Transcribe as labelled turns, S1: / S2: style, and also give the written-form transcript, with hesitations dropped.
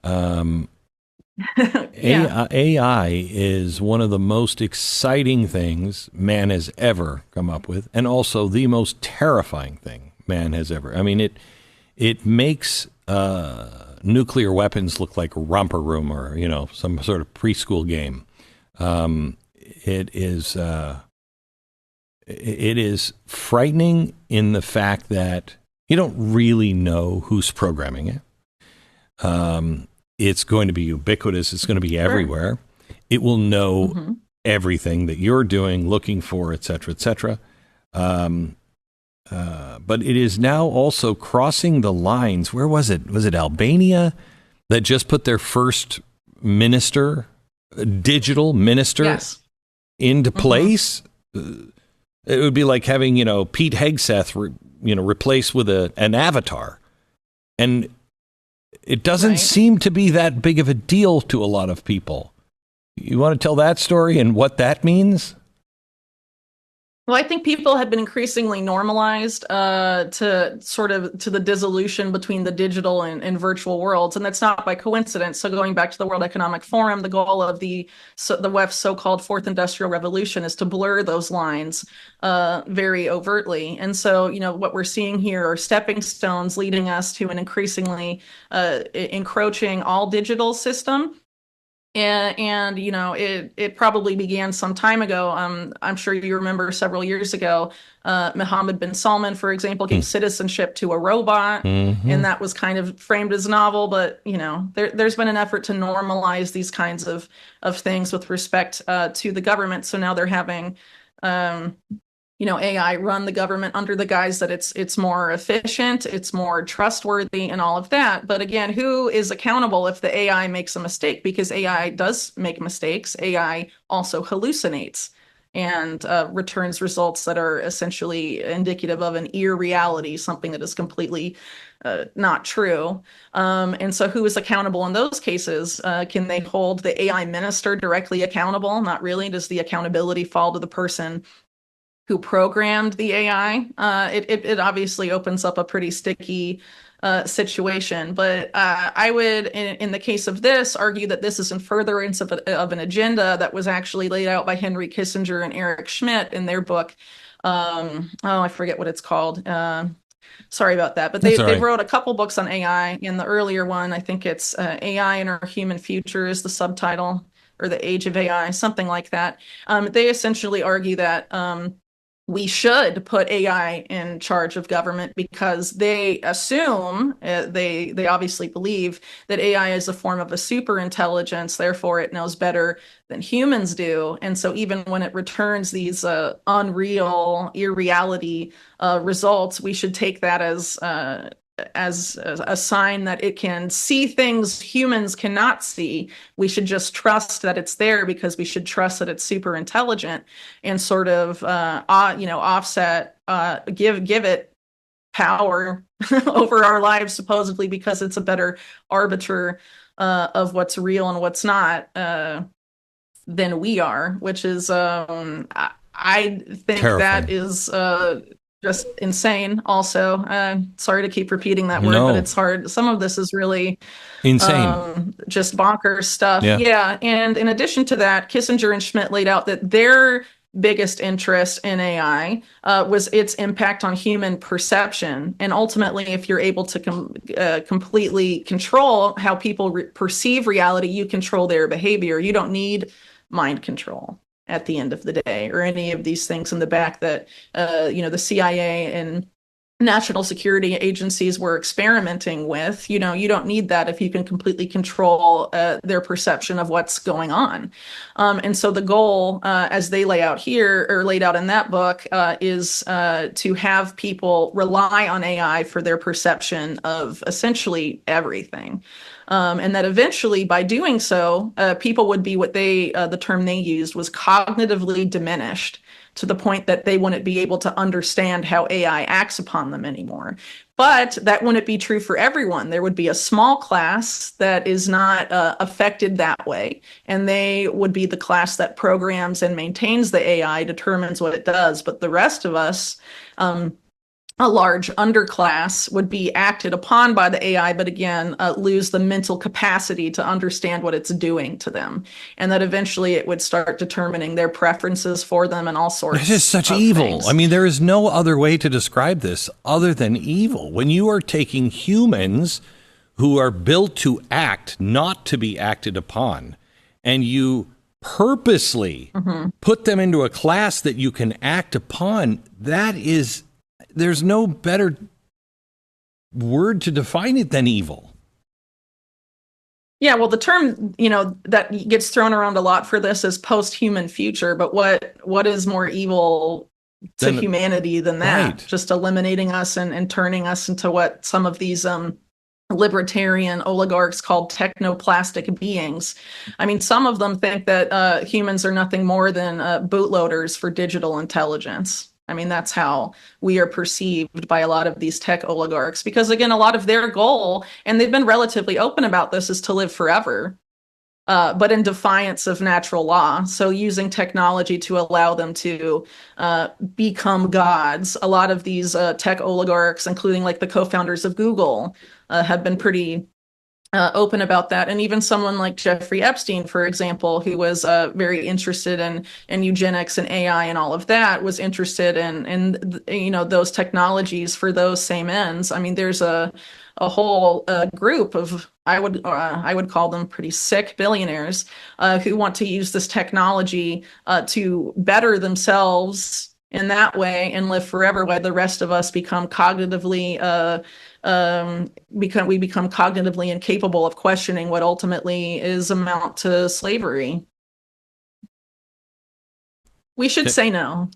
S1: Um,
S2: Yeah.
S1: AI is one of the most exciting things man has ever come up with, and also the most terrifying thing man has ever. I mean, it makes nuclear weapons look like romper room or some sort of preschool game. It is it is frightening in the fact that you don't really know who's programming it. It's going to be ubiquitous. It's going to be
S2: Sure.
S1: everywhere. It will know
S2: Hmm.
S1: everything that you're doing, looking for, et cetera, et cetera. But it is now also crossing the lines. Where was it? Was it Albania that just put their first minister, digital minister,
S2: Yes.
S1: into
S2: Hmm.
S1: place? It would be like having Pete Hegseth replaced with an avatar, and it doesn't
S2: Right.
S1: seem to be that big of a deal to a lot of people. You want to tell that story and what that means?
S2: Well, I think people have been increasingly normalized to the dissolution between the digital and virtual worlds, and that's not by coincidence. So, going back to the World Economic Forum, the goal of the WEF's so-called Fourth Industrial Revolution is to blur those lines very overtly. And so, what we're seeing here are stepping stones leading us to an increasingly encroaching all digital system. And it probably began some time ago. I'm sure you remember several years ago, Mohammed bin Salman, for example, gave citizenship to a robot,
S1: Mm-hmm.
S2: and that was kind of framed as novel. But there's been an effort to normalize these kinds of things with respect to the government. So now they're having um, AI run the government under the guise that it's more efficient, it's more trustworthy, and all of that. But again, who is accountable if the AI makes a mistake? Because AI does make mistakes. AI also hallucinates and returns results that are essentially indicative of an irreality, something that is completely not true. And so, who is accountable in those cases? Can they hold the AI minister directly accountable? Not really. Does the accountability fall to the person who programmed the AI? It obviously opens up a pretty sticky situation. But I would, in the case of this, argue that this is in furtherance of an agenda that was actually laid out by Henry Kissinger and Eric Schmidt in their book. Oh, I forget what it's called. Sorry about that. But
S1: That's all
S2: they
S1: right.
S2: wrote a couple books on AI. In the earlier one, I think it's AI and Our Human Future is the subtitle, or The Age of AI, something like that. They essentially argue that we should put AI in charge of government because they assume they obviously believe that AI is a form of a super intelligence, therefore it knows better than humans do. And so even when it returns these unreal, irreality results, we should take that as a sign that it can see things humans cannot see. We should just trust that it's there because we should trust that it's super intelligent, and sort of offset, give it power over our lives, supposedly because it's a better arbiter of what's real and what's not than we are, which is I think that
S1: Terrifying.
S2: is just insane. Also, sorry to keep repeating that word, but
S1: No.
S2: it's hard. Some of this is really
S1: Insane.
S2: just bonkers stuff.
S1: Yeah.
S2: Yeah. And in addition to that, Kissinger and Schmidt laid out that their biggest interest in AI was its impact on human perception. And ultimately, if you're able to completely control how people perceive reality, you control their behavior. You don't need mind control at the end of the day, or any of these things in the back that the CIA and national security agencies were experimenting with. You don't need that if you can completely control their perception of what's going on. And so the goal, as they lay out here, or laid out in that book, is to have people rely on AI for their perception of essentially everything. And that eventually, by doing so, people would be the term they used was cognitively diminished, to the point that they wouldn't be able to understand how AI acts upon them anymore. But that wouldn't be true for everyone. There would be a small class that is not affected that way, and they would be the class that programs and maintains the AI, determines what it does. But the rest of us, um, a large underclass would be acted upon by the AI, but again, lose the mental capacity to understand what it's doing to them. And that eventually it would start determining their preferences for them and all sorts
S1: It is such
S2: of
S1: evil.
S2: things.
S1: I mean, there is no other way to describe this other than evil. When you are taking humans who are built to act, not to be acted upon, and you purposely put them into a class that you can act upon, there's no better word to define it than evil.
S2: Yeah, well, the term, that gets thrown around a lot for this is post-human future, but what is more evil to humanity than that?
S1: Right.
S2: Just eliminating us and turning us into what some of these libertarian oligarchs called technoplastic beings. I mean, some of them think that humans are nothing more than bootloaders for digital intelligence. I mean, that's how we are perceived by a lot of these tech oligarchs, because again, a lot of their goal, and they've been relatively open about this, is to live forever, but in defiance of natural law. So using technology to allow them to become gods. A lot of these tech oligarchs, including like the co-founders of Google, have been pretty open about that. And even someone like Jeffrey Epstein, for example, who was very interested in eugenics and AI and all of that, was interested in those technologies for those same ends. I mean, there's a whole group of, I would call them pretty sick billionaires who want to use this technology to better themselves in that way and live forever, while the rest of us become cognitively incapable of questioning what ultimately is amount to slavery. We should say no.